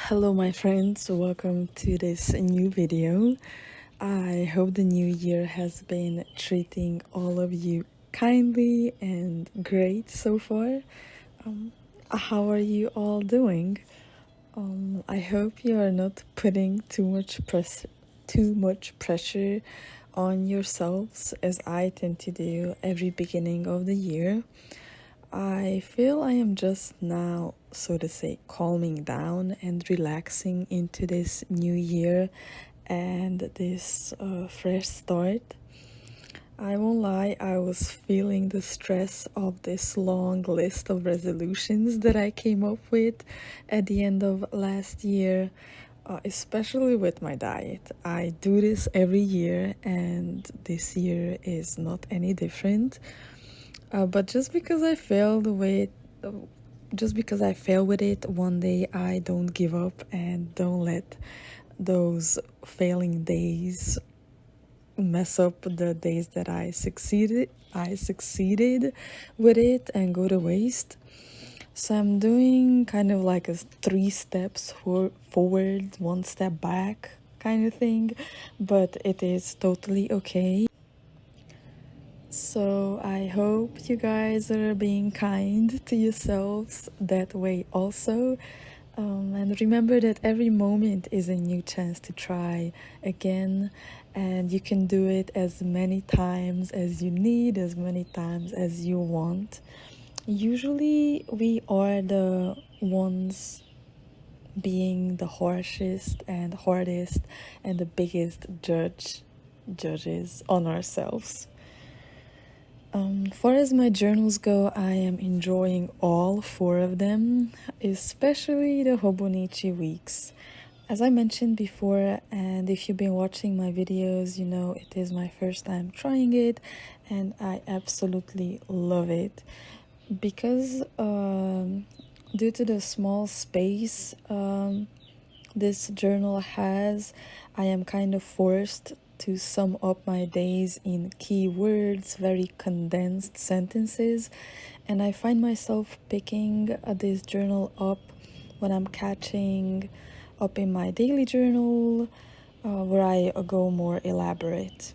Hello, my friends, welcome to this new video. I hope the new year has been treating all of you kindly and great so far. How are you all doing? I hope you are not putting too much pressure on yourselves as I tend to do every beginning of the year. I feel I am just now, so to say, calming down and relaxing into this new year and this fresh start. I won't lie, I was feeling the stress of this long list of resolutions that I came up with at the end of last year, especially with my diet. I do this every year, and this year is not any different. But just because I failed with it one day, I don't give up and don't let those failing days mess up the days that I succeeded with it and go to waste. So I'm doing kind of like a 3 steps forward, 1 step back kind of thing, but it is totally okay. So I hope you guys are being kind to yourselves that way also. And remember that every moment is a new chance to try again, and you can do it as many times as you need, as many times as you want. Usually, we are the ones being the harshest and hardest and the biggest judges on ourselves. Far as my journals go, I am enjoying all 4 of them, especially the Hobonichi weeks. As I mentioned before, and if you've been watching my videos, you know it is my first time trying it, and I absolutely love it. Because due to the small space this journal has, I am kind of forced to sum up my days in keywords, very condensed sentences, and I find myself picking this journal up when I'm catching up in my daily journal, where I go more elaborate.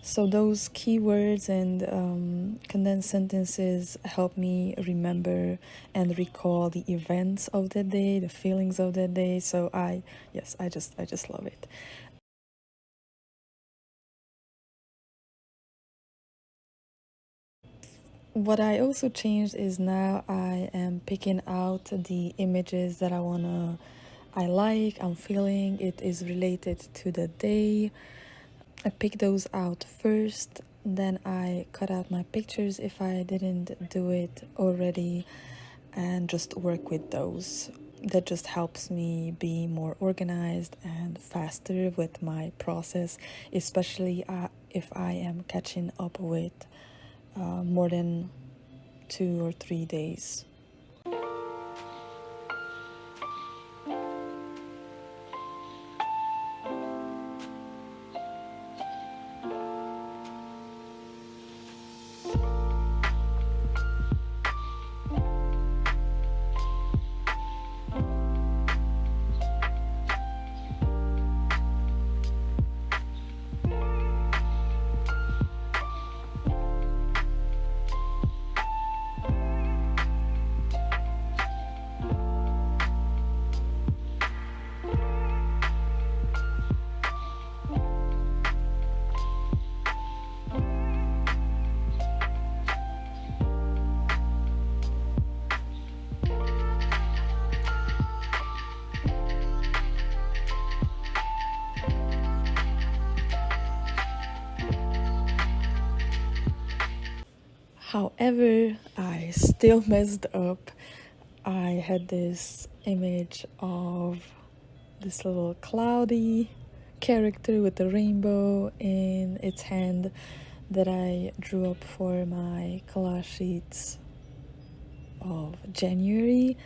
So those keywords and condensed sentences help me remember and recall the events of the day, the feelings of the day. So I just love it. What I also changed is now I am picking out the images that I'm feeling. It is related to the day. I pick those out first, then I cut out my pictures if I didn't do it already, and just work with those. That just helps me be more organized and faster with my process, especially if I am catching up with more than 2 or 3 days. However, I still messed up. I had this image of this little cloudy character with a rainbow in its hand that I drew up for my collage sheets of January,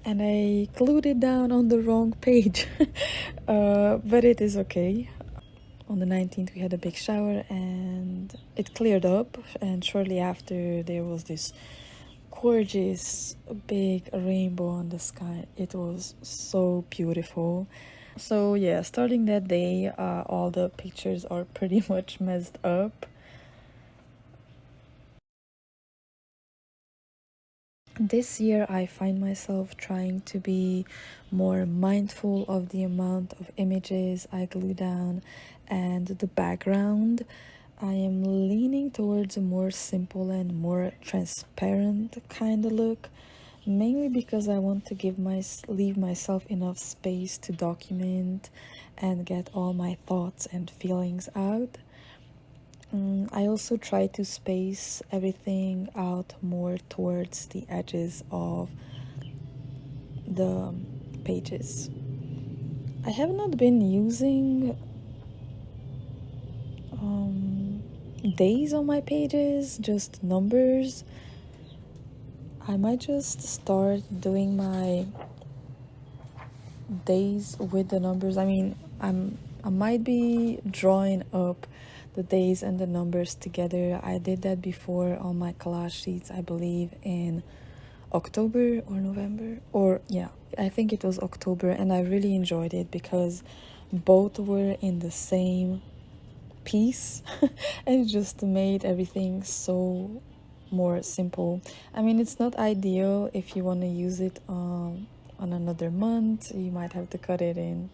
and I glued it down on the wrong page. But it is okay. On the 19th we had a big shower and it cleared up, and shortly after there was this gorgeous big rainbow on the sky. It was so beautiful. So yeah, starting that day, all the pictures are pretty much messed up. This year, I find myself trying to be more mindful of the amount of images I glue down and the background. I am leaning towards a more simple and more transparent kind of look, mainly because I want to leave myself enough space to document and get all my thoughts and feelings out. I also try to space everything out more towards the edges of the pages. I have not been using days on my pages, just numbers. I might just start doing my days with the numbers. I mean, I might be drawing up the days and the numbers together. I did that before on my collage sheets, I believe in October or November, or yeah, I think it was October, and I really enjoyed it because both were in the same piece and it just made everything so more simple. I mean, it's not ideal if you want to use it on another month. You might have to cut it in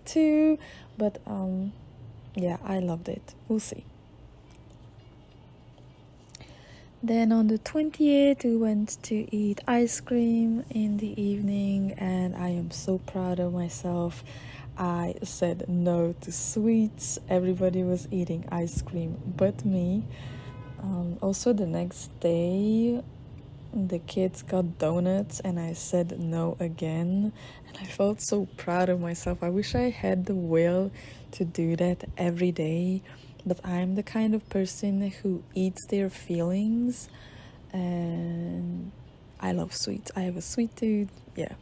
two, but yeah, I loved it. We'll see. Then on the 20th, we went to eat ice cream in the evening, and I am so proud of myself. I said no to sweets. Everybody was eating ice cream but me. Also, the next day, the kids got donuts, and I said no again. And I felt so proud of myself. I wish I had the will to do that every day. But I'm the kind of person who eats their feelings, and I love sweets. I have a sweet tooth. Yeah.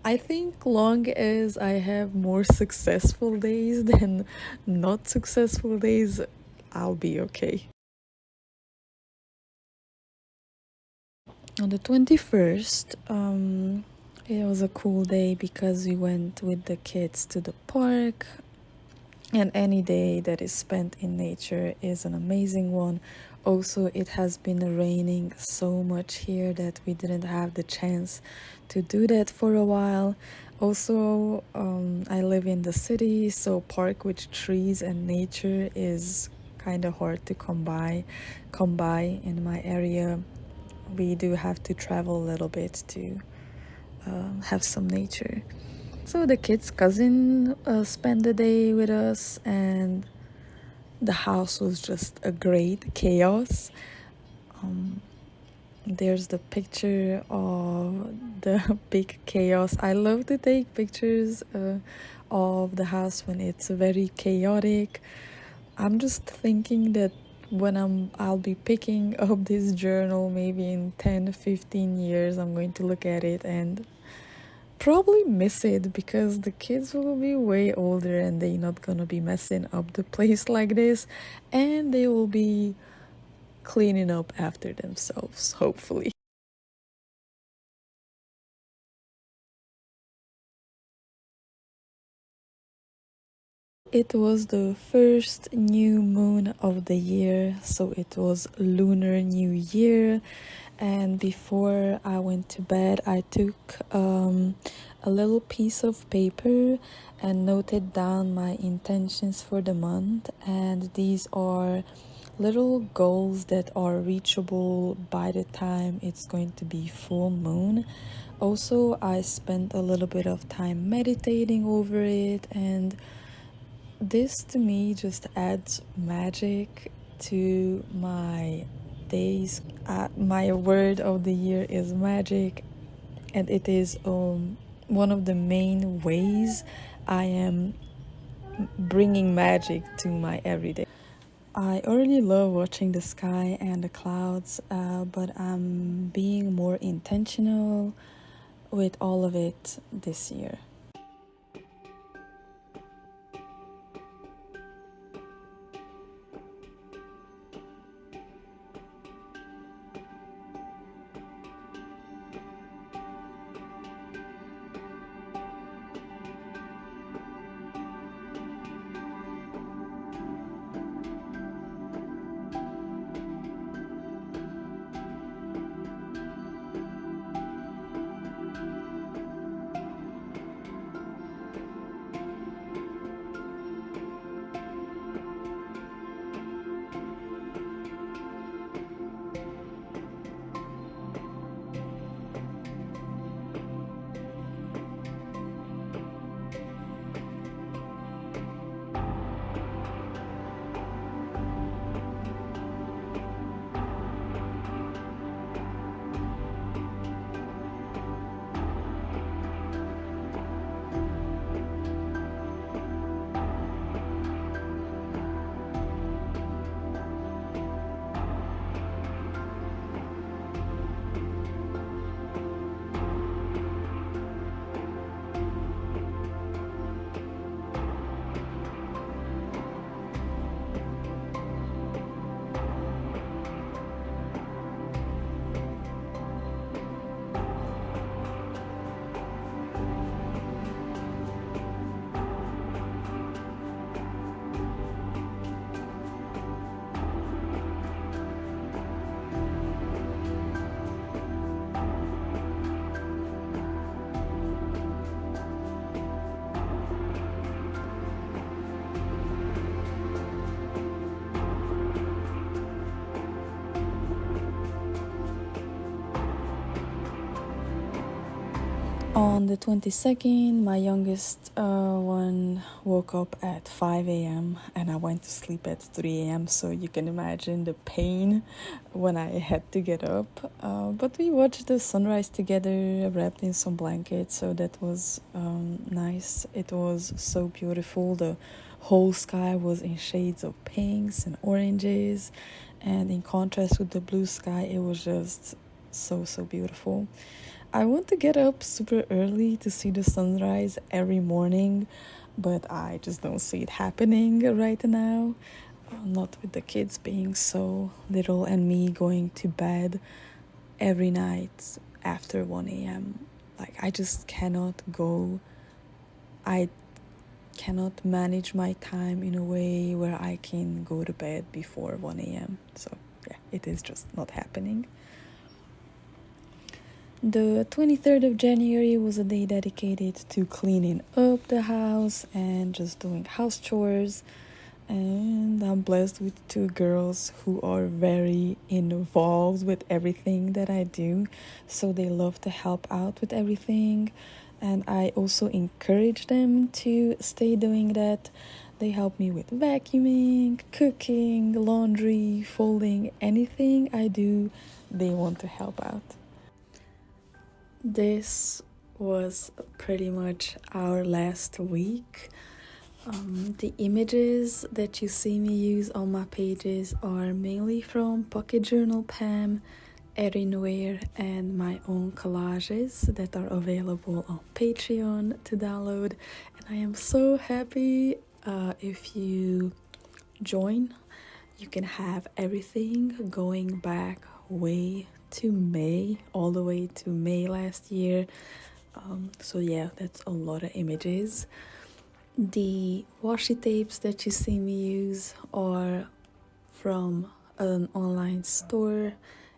I think long as I have more successful days than not successful days, I'll be okay. On the 21st, it was a cool day because we went with the kids to the park. And any day that is spent in nature is an amazing one. Also, it has been raining so much here that we didn't have the chance to do that for a while. Also, I live in the city, so park with trees and nature is kind of hard to come by in my area. We do have to travel a little bit to have some nature. So the kid's cousin spent the day with us, and the house was just a great chaos. There's the picture of the big chaos. I love to take pictures of the house when it's very chaotic. I'm just thinking that when I'll be picking up this journal, maybe in 10-15 years, I'm going to look at it and probably miss it because the kids will be way older and they're not gonna be messing up the place like this, and they will be cleaning up after themselves, hopefully. It was the first new moon of the year, so it was Lunar New Year. And before I went to bed, I took a little piece of paper and noted down my intentions for the month. And these are little goals that are reachable by the time it's going to be full moon. Also, I spent a little bit of time meditating over it, and this to me just adds magic to my days. My word of the year is magic, and it is one of the main ways I am bringing magic to my everyday. I already love watching the sky and the clouds, but I'm being more intentional with all of it this year. On the 22nd, my youngest one woke up at 5 a.m. and I went to sleep at 3 a.m. So you can imagine the pain when I had to get up. But we watched the sunrise together, wrapped in some blankets, so that was nice. It was so beautiful. The whole sky was in shades of pinks and oranges, and in contrast with the blue sky, it was just so beautiful. I want to get up super early to see the sunrise every morning, but I just don't see it happening right now. Not with the kids being so little and me going to bed every night after 1 a.m. Like, I just cannot go. I cannot manage my time in a way where I can go to bed before 1 a.m. So, yeah, it is just not happening. The 23rd of January was a day dedicated to cleaning up the house and just doing house chores. And I'm blessed with two girls who are very involved with everything that I do. So they love to help out with everything. And I also encourage them to stay doing that. They help me with vacuuming, cooking, laundry, folding, anything I do, they want to help out. This was pretty much our last week. The images that you see me use on my pages are mainly from Pocket Journal Pam, Erinware, and my own collages that are available on Patreon to download. And I am so happy if you join. You can have everything going back way to May, all the way to May last year. So yeah, that's a lot of images. The washi tapes that you see me use are from an online store.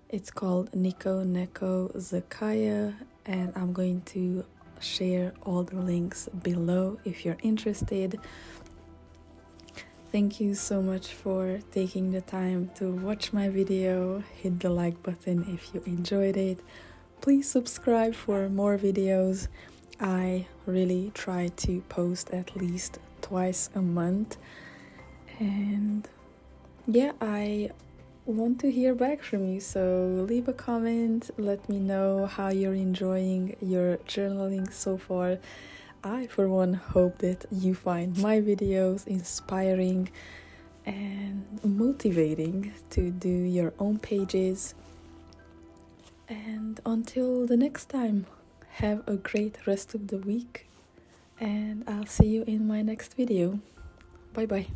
It's called Nico Neko Zakaya, and I'm going to share all the links below if you're interested. Thank you so much for taking the time to watch my video. Hit the like button if you enjoyed it. Please subscribe for more videos. I really try to post at least twice a month. And yeah, I want to hear back from you, so leave a comment. Let me know how you're enjoying your journaling so far. I, for one, hope that you find my videos inspiring and motivating to do your own pages. And until the next time, have a great rest of the week, and I'll see you in my next video. Bye bye.